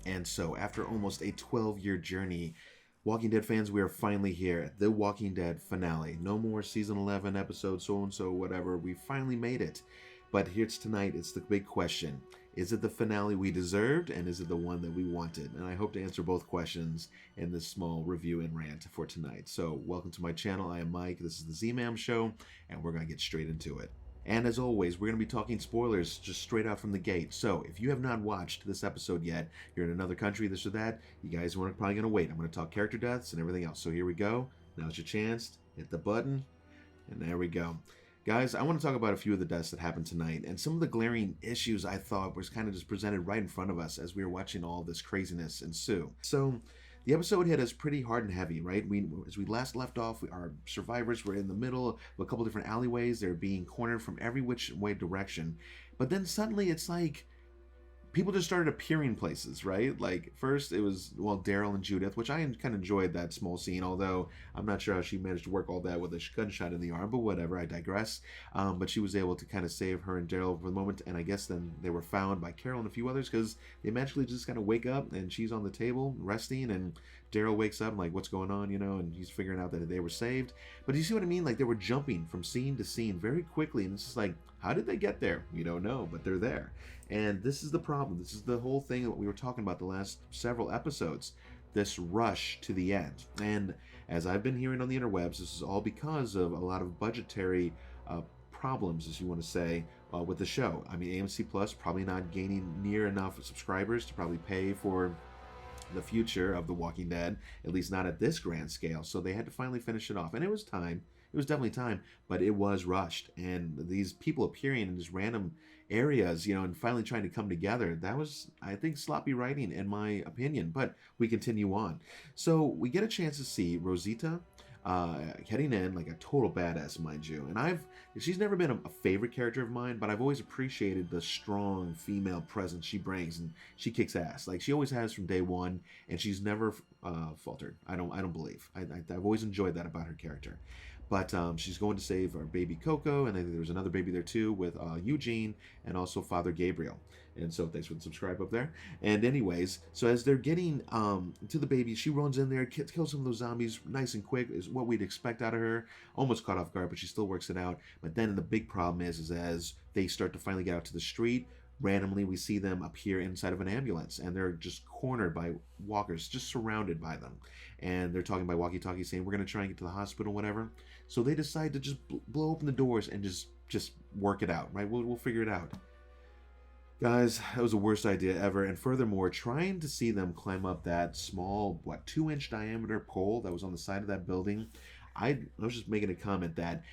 And so, after almost a 12-year journey, Walking Dead fans, we are finally here. The Walking Dead finale. No more season 11 episode so-and-so, whatever. We finally made it. But here's tonight, it's the big question. Is it the finale we deserved, and is it the one that we wanted? And I hope to answer both questions in this small review and rant for tonight. So, welcome to my channel. I am Mike. This is the Z-Man Show, and we're going to get straight into it. And as always, we're going to be talking spoilers just straight out from the gate. So if you have not watched this episode yet, you're in another country, this or that, you guys are probably going to wait. I'm going to talk character deaths and everything else. So here we go. Now's your chance. Hit the button. And there we go. Guys, I want to talk about a few of the deaths that happened tonight and some of the glaring issues I thought was kind of just presented right in front of us as we were watching all this craziness ensue. So the episode hit us pretty hard and heavy, right? As we last left off, our survivors were in the middle of a couple different alleyways. They're being cornered from every which way direction. But then suddenly it's like people just started appearing places, right? Like first it was, well, Daryl and Judith, which I kind of enjoyed that small scene, although I'm not sure how she managed to work all that with a gunshot in the arm, but whatever, I digress. But she was able to kind of save her and Daryl for the moment, and I guess then they were found by Carol and a few others because they magically just kind of wake up and she's on the table resting, and Daryl wakes up and like, what's going on, you know, and he's figuring out that they were saved. But you see what I mean? Like they were jumping from scene to scene very quickly, and it's just like, how did they get there? We don't know, but they're there. And this is the problem. This is the whole thing that we were talking about the last several episodes. This rush to the end. And as I've been hearing on the interwebs, this is all because of a lot of budgetary problems, as you want to say, with the show. I mean, AMC Plus probably not gaining near enough subscribers to probably pay for the future of The Walking Dead, at least not at this grand scale. So they had to finally finish it off. And it was time. It was definitely time, but it was rushed. And these people appearing in just random areas, you know, and finally trying to come together, that was, I think, sloppy writing in my opinion. But we continue on. So we get a chance to see Rosita heading in like a total badass, mind you. And she's never been a favorite character of mine, but I've always appreciated the strong female presence she brings, and she kicks ass. Like she always has from day one, and she's never faltered. I don't believe. I've always enjoyed that about her character. But she's going to save our baby Coco, and then there's another baby there too with Eugene and also Father Gabriel. And so thanks for the subscribe up there. And anyways, so as they're getting to the baby, she runs in there, kills some of those zombies nice and quick, is what we'd expect out of her. Almost caught off guard, but she still works it out. But then the big problem is as they start to finally get out to the street, randomly we see them appear inside of an ambulance, and they're just cornered by walkers, just surrounded by them. And they're talking by walkie-talkie saying, we're going to try and get to the hospital, whatever. So they decide to just blow open the doors and just work it out, right? We'll figure it out. Guys, that was the worst idea ever. And furthermore, trying to see them climb up that small, 2-inch diameter pole that was on the side of that building, I was just making a comment that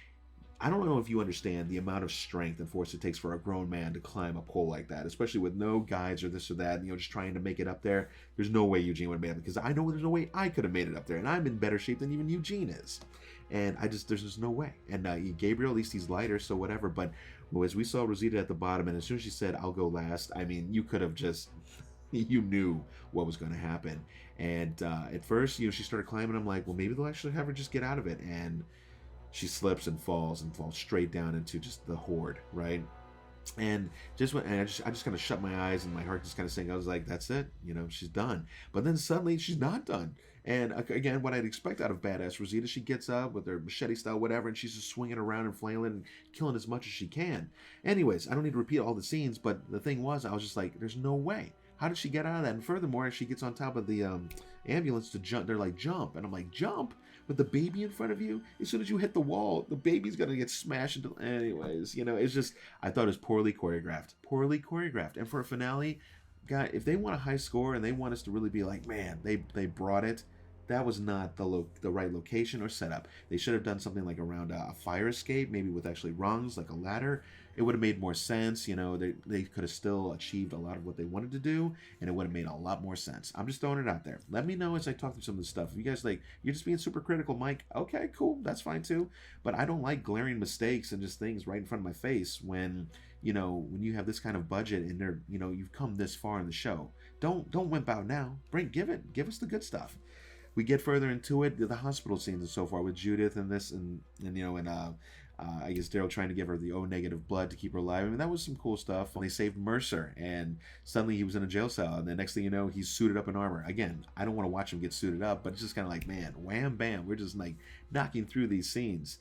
I don't know if you understand the amount of strength and force it takes for a grown man to climb a pole like that, especially with no guides or this or that, you know, just trying to make it up there. There's no way Eugene would have made it, because I know there's no way I could have made it up there, and I'm in better shape than even Eugene is. And there's just no way. And Gabriel, at least he's lighter, so whatever. But as we saw Rosita at the bottom, and as soon as she said, I'll go last, I mean, you could have just, you knew what was going to happen. And at first, you know, she started climbing. I'm like, well, maybe they'll actually have her just get out of it. And she slips and falls straight down into just the horde, right? And I just kind of shut my eyes, and my heart just kind of sank. I was like, that's it, you know, she's done. But then suddenly she's not done. And again, what I'd expect out of badass Rosita, she gets up with her machete style, whatever, and she's just swinging around and flailing and killing as much as she can. Anyways, I don't need to repeat all the scenes, but the thing was, I was just like, there's no way. How did she get out of that? And furthermore, as she gets on top of the ambulance to jump, they're like, jump. And I'm like, jump? With the baby in front of you? As soon as you hit the wall, the baby's going to get smashed into... Anyways, you know, it's just... I thought it was poorly choreographed. Poorly choreographed. And for a finale, God, if they want a high score and they want us to really be like, man, they brought it, that was not the right location or setup. They should have done something like around a fire escape, maybe with actually rungs, like a ladder. It would have made more sense. You know, they could have still achieved a lot of what they wanted to do, and it would have made a lot more sense. I'm just throwing it out there. Let me know as I talk through some of this stuff. If you guys like, you're just being super critical, Mike, okay, cool, that's fine too. But I don't like glaring mistakes and just things right in front of my face when, you know, when you have this kind of budget and they're, you know, you've come this far in the show. Don't wimp out now. Give us the good stuff. We get further into it, the hospital scenes and so far with Judith and this and I guess Daryl trying to give her the O negative blood to keep her alive. I mean, that was some cool stuff. And they saved Mercer, and suddenly he was in a jail cell. And the next thing you know, he's suited up in armor. Again, I don't want to watch him get suited up, but it's just kind of like, man, wham, bam. We're just like knocking through these scenes.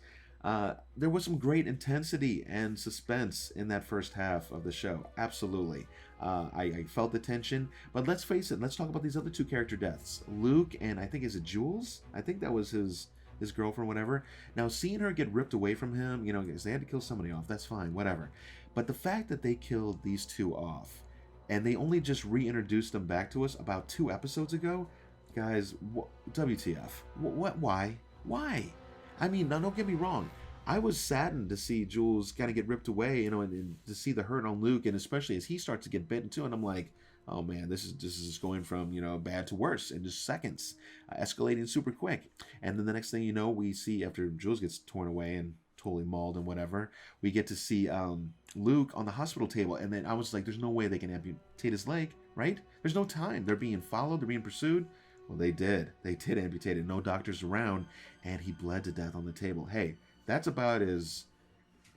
There was some great intensity and suspense in that first half of the show. Absolutely. I felt the tension. But let's face it, let's talk about these other two character deaths. Luke and I think, is it Jules? I think that was his girlfriend, whatever. Now, seeing her get ripped away from him, you know, because they had to kill somebody off, that's fine, whatever. But the fact that they killed these two off, and they only just reintroduced them back to us about 2 episodes ago, guys, WTF? What? Why? Why? I mean, now don't get me wrong. I was saddened to see Jules kind of get ripped away, you know, and to see the hurt on Luke, and especially as he starts to get bitten too, and I'm like, oh man, this is just going from, you know, bad to worse in just seconds, escalating super quick. And then the next thing you know, we see after Jules gets torn away and totally mauled and whatever, we get to see Luke on the hospital table, and then I was like, there's no way they can amputate his leg, right? There's no time. They're being followed. They're being pursued. Well, they did. They did amputate it. No doctors around, and he bled to death on the table. Hey, that's about as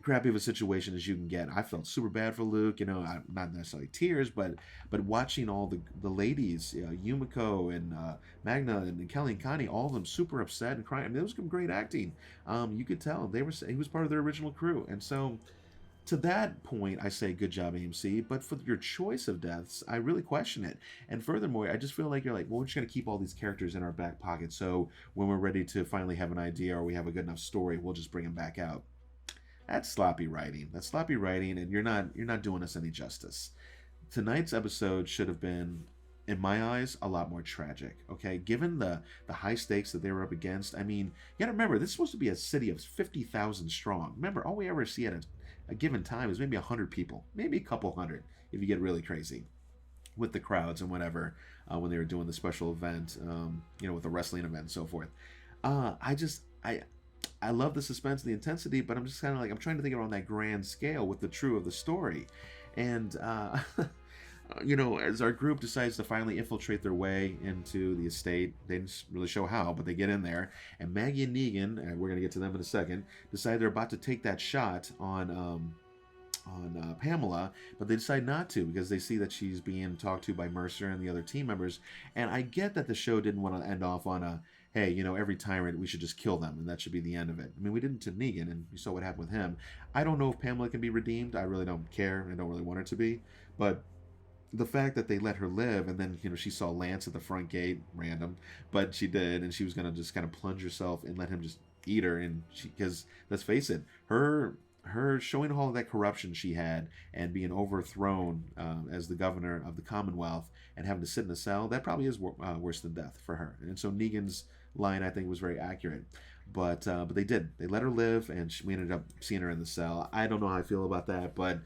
crappy of a situation as you can get. I felt super bad for Luke, you know, not necessarily tears, but watching all the ladies, Yumiko and Magna and Kelly and Connie, all of them super upset and crying. I mean, it was some great acting. You could tell he was part of their original crew, and so to that point, I say good job, AMC. But for your choice of deaths, I really question it. And furthermore, I just feel like you're like, well, we're just going to keep all these characters in our back pocket. So when we're ready to finally have an idea or we have a good enough story, we'll just bring them back out. That's sloppy writing. That's sloppy writing, and you're not doing us any justice. Tonight's episode should have been, in my eyes, a lot more tragic. Okay, given the high stakes that they were up against. I mean, you gotta remember, this is supposed to be a city of 50,000 strong. Remember, all we ever see at a given time is maybe 100 people, maybe a couple hundred, if you get really crazy with the crowds and whatever, when they were doing the special event, you know, with the wrestling event and so forth. I love the suspense and the intensity, but I'm just kind of like, I'm trying to think around that grand scale with the true of the story. And, you know, as our group decides to finally infiltrate their way into the estate, they didn't really show how, but they get in there. And Maggie and Negan, and we're going to get to them in a second, decide they're about to take that shot on Pamela, but they decide not to because they see that she's being talked to by Mercer and the other team members. And I get that the show didn't want to end off on a, hey, you know, every tyrant, we should just kill them, and that should be the end of it. I mean, we didn't to Negan, and you saw what happened with him. I don't know if Pamela can be redeemed. I really don't care. I don't really want her to be. But the fact that they let her live, and then, you know, she saw Lance at the front gate, random, but she did, and she was going to just kind of plunge herself and let him just eat her, and because, let's face it, her showing all of that corruption she had and being overthrown as the governor of the Commonwealth and having to sit in a cell, that probably is worse than death for her. And so Negan's line, I think, was very accurate. But they did. They let her live, and we ended up seeing her in the cell. I don't know how I feel about that, but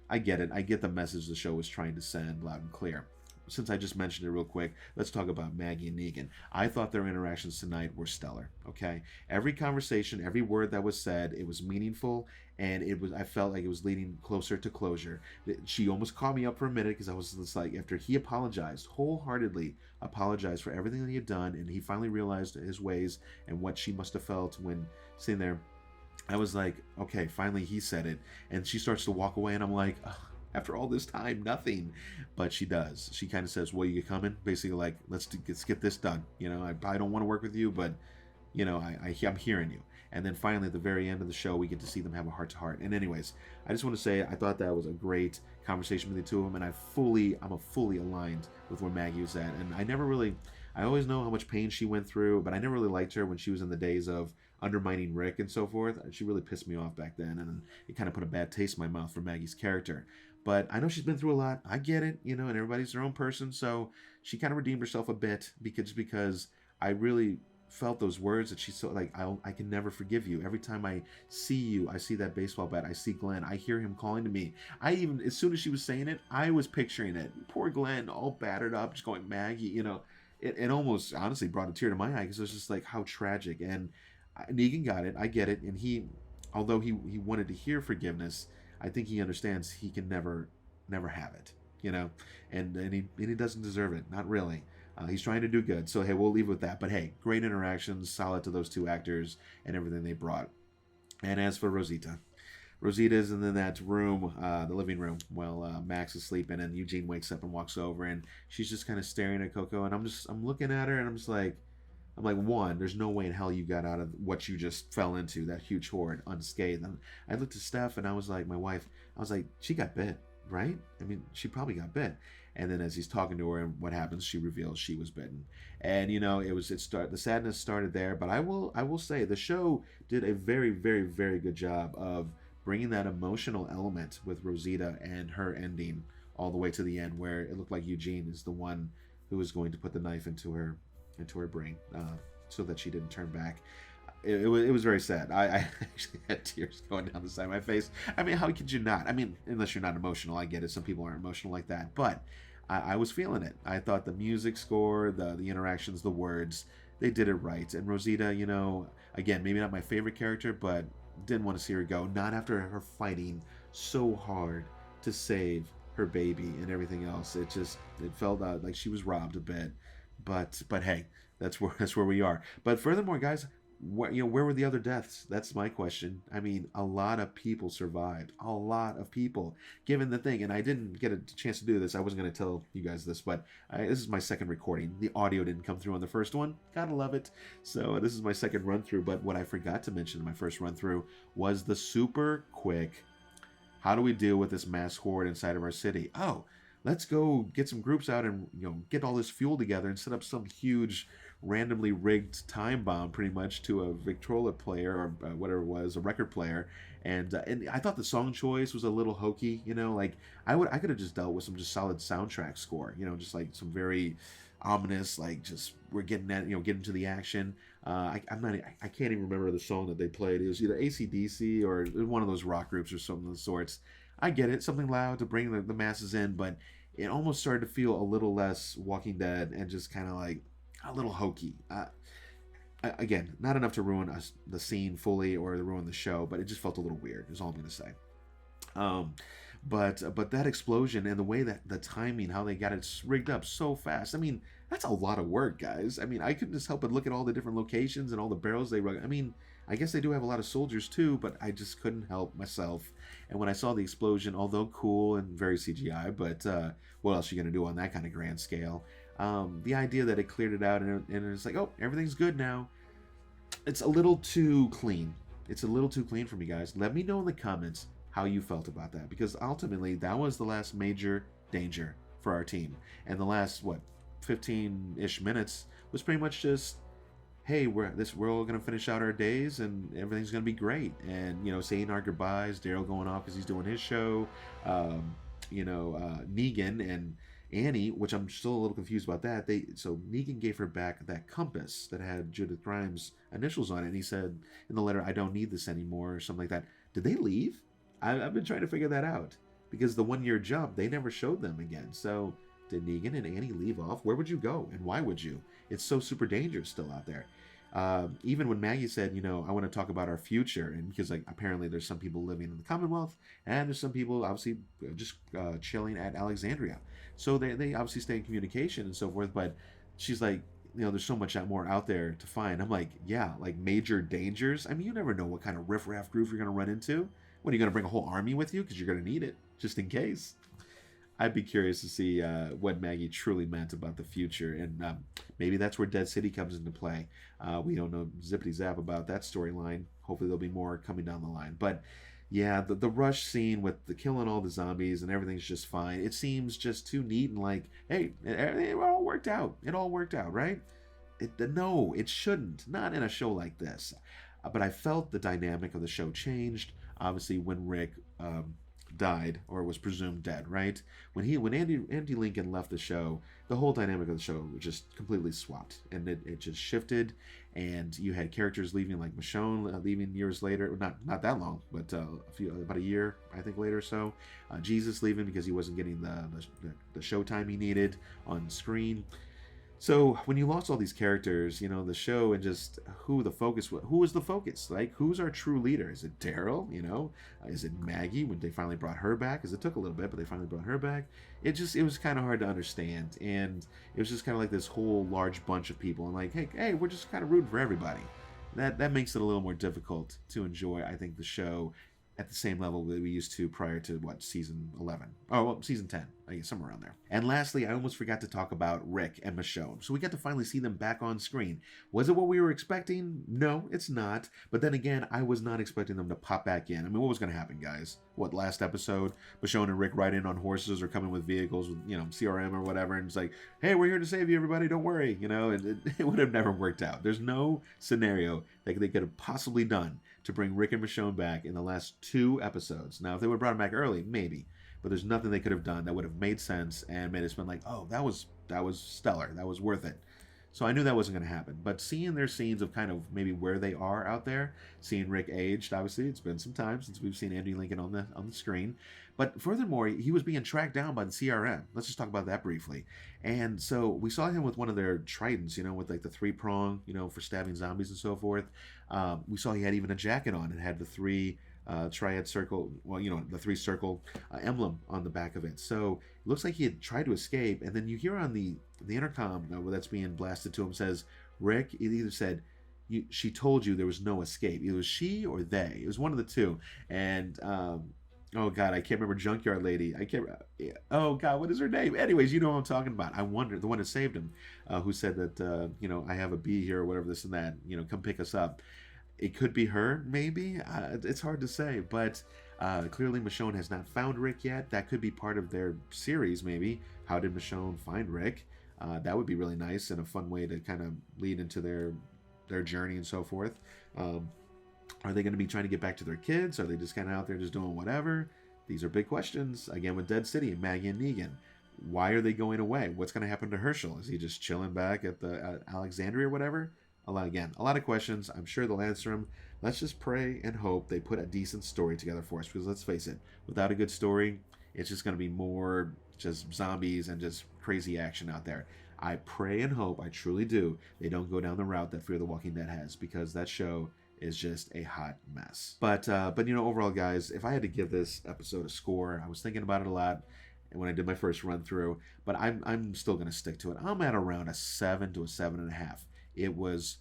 I get it. I get the message the show was trying to send loud and clear. Since I just mentioned it real quick, let's talk about Maggie and Negan. I thought their interactions tonight were stellar, okay? Every conversation, every word that was said, it was meaningful, and I felt like it was leading closer to closure. She almost caught me up for a minute because I was just like, after he apologized, wholeheartedly apologized for everything that he had done, and he finally realized his ways and what she must have felt when sitting there, I was like, okay, finally he said it. And she starts to walk away, and I'm like, ugh. After all this time, nothing. But she does. She kind of says, well, you coming? Basically like, let's get this done. You know, I don't want to work with you, but, you know, I'm hearing you. And then finally, at the very end of the show, we get to see them have a heart-to-heart. And anyways, I just want to say I thought that was a great conversation with the two of them, and I'm fully aligned with where Maggie was at. And I always know how much pain she went through, but I never really liked her when she was in the days of undermining Rick and so forth. She really pissed me off back then, and it kind of put a bad taste in my mouth for Maggie's character. But I know she's been through a lot. I get it, you know, and everybody's their own person. So she kind of redeemed herself a bit because I really felt those words that she said, like, I can never forgive you. Every time I see you, I see that baseball bat. I see Glenn. I hear him calling to me. As soon as she was saying it, I was picturing it. Poor Glenn, all battered up, just going, Maggie, you know. It almost honestly brought a tear to my eye because it was just like, how tragic. And Negan got it. I get it. And although he wanted to hear forgiveness, I think he understands he can never have it, you know, and he doesn't deserve it, not really. He's trying to do good. So, hey, we'll leave it with that. But, hey, great interactions, solid to those two actors and everything they brought. And as for Rosita, Rosita's in that room, the living room, while Max is sleeping, and Eugene wakes up and walks over, and she's just kind of staring at Coco, and I'm looking at her, and I'm like, one, there's no way in hell you got out of what you just fell into, that huge horde, unscathed. And I looked at Steph, and I was like, my wife, I was like, she got bit, right? I mean, she probably got bit. And then as he's talking to her, and what happens, she reveals she was bitten. And the sadness started there. But I will say the show did a very, very, very good job of bringing that emotional element with Rosita and her ending all the way to the end, where it looked like Eugene is the one who was going to put the knife into her brain, so that she didn't turn back. It was very sad. I actually had tears going down the side of my face. I mean, how could you not? I mean, unless you're not emotional, I get it. Some people aren't emotional like that, but I was feeling it. I thought the music score, the interactions, the words, they did it right. And Rosita, again, maybe not my favorite character, but didn't want to see her go. Not after her fighting so hard to save her baby and everything else. It felt like she was robbed a bit. But hey, that's where we are. But furthermore, guys, where were the other deaths? That's my question. I mean, a lot of people survived. A lot of people, given the thing. And I didn't get a chance to do this. I wasn't going to tell you guys this, but this is my second recording. The audio didn't come through on the first one. Gotta love it. So this is my second run through. But what I forgot to mention in my first run through was the super quick, how do we deal with this mass horde inside of our city? Oh, let's go get some groups out and get all this fuel together and set up some huge randomly rigged time bomb pretty much to a Victrola player or whatever it was, a record player. And I thought the song choice was a little hokey, like I could have just dealt with some just solid soundtrack score, just like some very ominous, like just we're getting at, getting to the action. I can't even remember the song that they played. It was either AC/DC or one of those rock groups or something of the sorts. I get it, something loud to bring the masses in, but it almost started to feel a little less Walking Dead and just kind of like a little hokey. Again, not enough to ruin the scene fully or to ruin the show, but it just felt a little weird, is all I'm going to say. But that explosion and the way that the timing, how they got it rigged up so fast, I mean, that's a lot of work, guys. I mean, I couldn't just help but look at all the different locations and all the barrels they rug. I mean, I guess they do have a lot of soldiers too, but I just couldn't help myself. And when I saw the explosion, although cool and very CGI, but what else are you going to do on that kind of grand scale? The idea that it cleared it out and it's like, oh, everything's good now. It's a little too clean. It's a little too clean for me, guys. Let me know in the comments how you felt about that, because ultimately that was the last major danger for our team. And the last, 15-ish minutes was pretty much just, hey, we're all going to finish out our days and everything's going to be great. And, saying our goodbyes, Daryl going off because he's doing his show, Negan and Annie, which I'm still a little confused about that. So Negan gave her back that compass that had Judith Grimes' initials on it, and he said in the letter, "I don't need this anymore," or something like that. Did they leave? I've been trying to figure that out, because the 1 year jump, they never showed them again. So did Negan and Annie leave off? Where would you go, and why would you? It's so super dangerous still out there. Even when Maggie said, I want to talk about our future, and because apparently there's some people living in the Commonwealth, and there's some people obviously just chilling at Alexandria. So they obviously stay in communication and so forth, but she's like, there's so much more out there to find. I'm like, yeah, like major dangers. I mean, you never know what kind of riffraff group you're going to run into. What, are you going to bring a whole army with you? Because you're going to need it, just in case. I'd be curious to see what Maggie truly meant about the future, and maybe that's where Dead City comes into play. We don't know zippity zap about that storyline. Hopefully there'll be more coming down the line. But yeah, the rush scene with the killing all the zombies and everything's just fine. It seems just too neat and like, hey, it all worked out. It all worked out, right? No, it shouldn't. Not in a show like this. But I felt the dynamic of the show changed. Obviously, when Rick died or was presumed dead, right? When Andy Lincoln left the show, the whole dynamic of the show just completely swapped, and it just shifted. And you had characters leaving, like Michonne leaving years later, not that long, but about a year I think later or so. Jesus leaving because he wasn't getting the show time he needed on screen. So when you lost all these characters, you know, the show and just who the focus was, who was the focus? Like, who's our true leader? Is it Daryl? You know, is it Maggie when they finally brought her back? Because it took a little bit, but they finally brought her back. It was kind of hard to understand, and it was just kind of like this whole large bunch of people, and like, hey, we're just kind of rooting for everybody. That makes it a little more difficult to enjoy, I think, the show at the same level that we used to prior to what, season 11? Oh, well, season 10, I guess, somewhere around there. And lastly, I almost forgot to talk about Rick and Michonne. So we got to finally see them back on screen. Was it what we were expecting? No, it's not. But then again, I was not expecting them to pop back in. I mean, what was going to happen, guys? What, last episode, Michonne and Rick ride in on horses or coming with vehicles with, you know, CRM or whatever, and it's like, hey, we're here to save you, everybody, don't worry. You know, it would have never worked out. There's no scenario that they could have possibly done to bring Rick and Michonne back in the last 2 episodes. Now, if they would have brought them back early, maybe. But there's nothing they could have done that would have made sense and made us been like, oh, that was stellar. That was worth it. So I knew that wasn't going to happen. But seeing their scenes of kind of maybe where they are out there, seeing Rick aged, obviously it's been some time since we've seen Andy Lincoln on the screen. But furthermore, he was being tracked down by the CRM. Let's just talk about that briefly. And so we saw him with one of their tridents, you know, with like the 3-prong, you know, for stabbing zombies and so forth. We saw he had even a jacket on and had the 3 triad circle, well, you know, the 3-circle emblem on the back of it. So it looks like he had tried to escape, and then you hear on the intercom that's being blasted to him says, Rick, it either said, she told you there was no escape. It was she or they. It was one of the two. And oh god, I can't remember Junkyard Lady. I can't. Oh god, what is her name? Anyways, you know what I'm talking about. I wonder, the one that saved him, who said that you know, I have a bee here or whatever, this and that. You know, come pick us up. It could be her, maybe. It's hard to say, but clearly Michonne has not found Rick yet. That could be part of their series, maybe. How did Michonne find Rick? That would be really nice and a fun way to kind of lead into their journey and so forth. Are they going to be trying to get back to their kids? Are they just kind of out there just doing whatever? These are big questions. Again, with Dead City, Maggie and Negan. Why are they going away? What's going to happen to Herschel? Is he just chilling back at the Alexandria or whatever? A lot of questions. I'm sure they'll answer them. Let's just pray and hope they put a decent story together for us, because let's face it, without a good story, it's just going to be more just zombies and just crazy action out there. I pray and hope, I truly do, they don't go down the route that Fear the Walking Dead has, because that show is just a hot mess. But you know, overall, guys, if I had to give this episode a score, I was thinking about it a lot and when I did my first run through, but I'm still going to stick to it. I'm at around a 7 to a 7.5. It was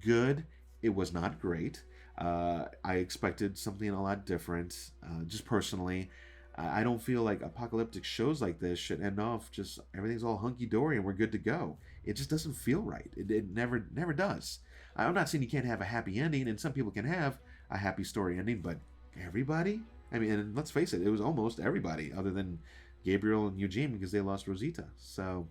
good. It was not great. I expected something a lot different. Just personally, I don't feel like apocalyptic shows like this should end off just everything's all hunky-dory and we're good to go. It just doesn't feel right. It never does. I'm not saying you can't have a happy ending, and some people can have a happy story ending, but everybody? I mean, and let's face it, it was almost everybody other than Gabriel and Eugene, because they lost Rosita. So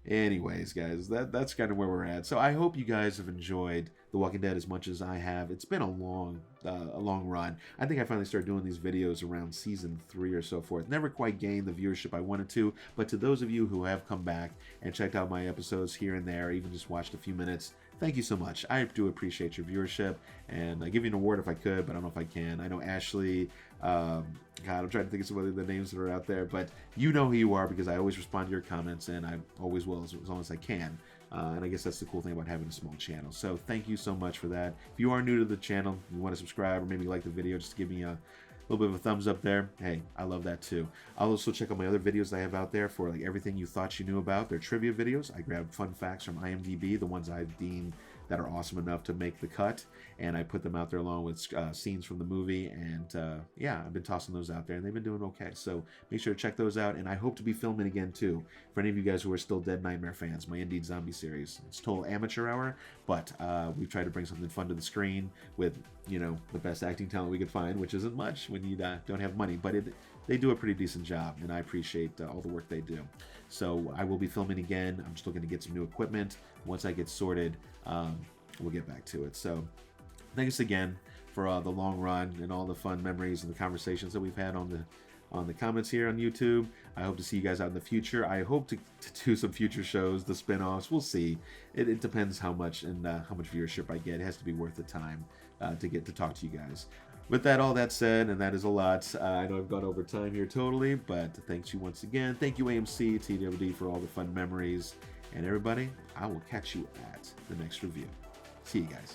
anyways, guys, that's kind of where we're at. So I hope you guys have enjoyed The Walking Dead as much as I have. It's been a long run. I think I finally started doing these videos around season 3 or so forth. Never quite gained the viewership I wanted to, but to those of you who have come back and checked out my episodes here and there, even just watched a few minutes, thank you so much. I do appreciate your viewership, and I give you an award if I could, but I don't know if I can. I know Ashley, God, I'm trying to think of some of the names that are out there, but you know who you are, because I always respond to your comments, and I always will as long as I can. And I guess that's the cool thing about having a small channel. So thank you so much for that. If you are new to the channel, you want to subscribe or maybe like the video, just give me a little bit of a thumbs up there. Hey, I love that too. I'll also check out my other videos I have out there for like everything you thought you knew about. They're trivia videos. I grab fun facts from IMDb, the ones I've deemed that are awesome enough to make the cut, and I put them out there along with scenes from the movie, and yeah, I've been tossing those out there, and they've been doing okay. So make sure to check those out, and I hope to be filming again too. For any of you guys who are still Dead Nightmare fans, my Indeed Zombie series. It's total amateur hour, but we've tried to bring something fun to the screen with, you know, the best acting talent we could find, which isn't much when you don't have money, but they do a pretty decent job, and I appreciate all the work they do. So I will be filming again. I'm just looking to get some new equipment. Once I get sorted, we'll get back to it. So thanks again for the long run and all the fun memories and the conversations that we've had on the comments here on YouTube. I hope to see you guys out in the future. I hope to do some future shows, the spin-offs. We'll see. It depends how much and how much viewership I get. It has to be worth the time to get to talk to you guys. With that, all that said, and that is a lot, I know I've gone over time here totally, but thanks you once again. Thank you, AMC, TWD, for all the fun memories. And everybody, I will catch you at the next review. See you guys.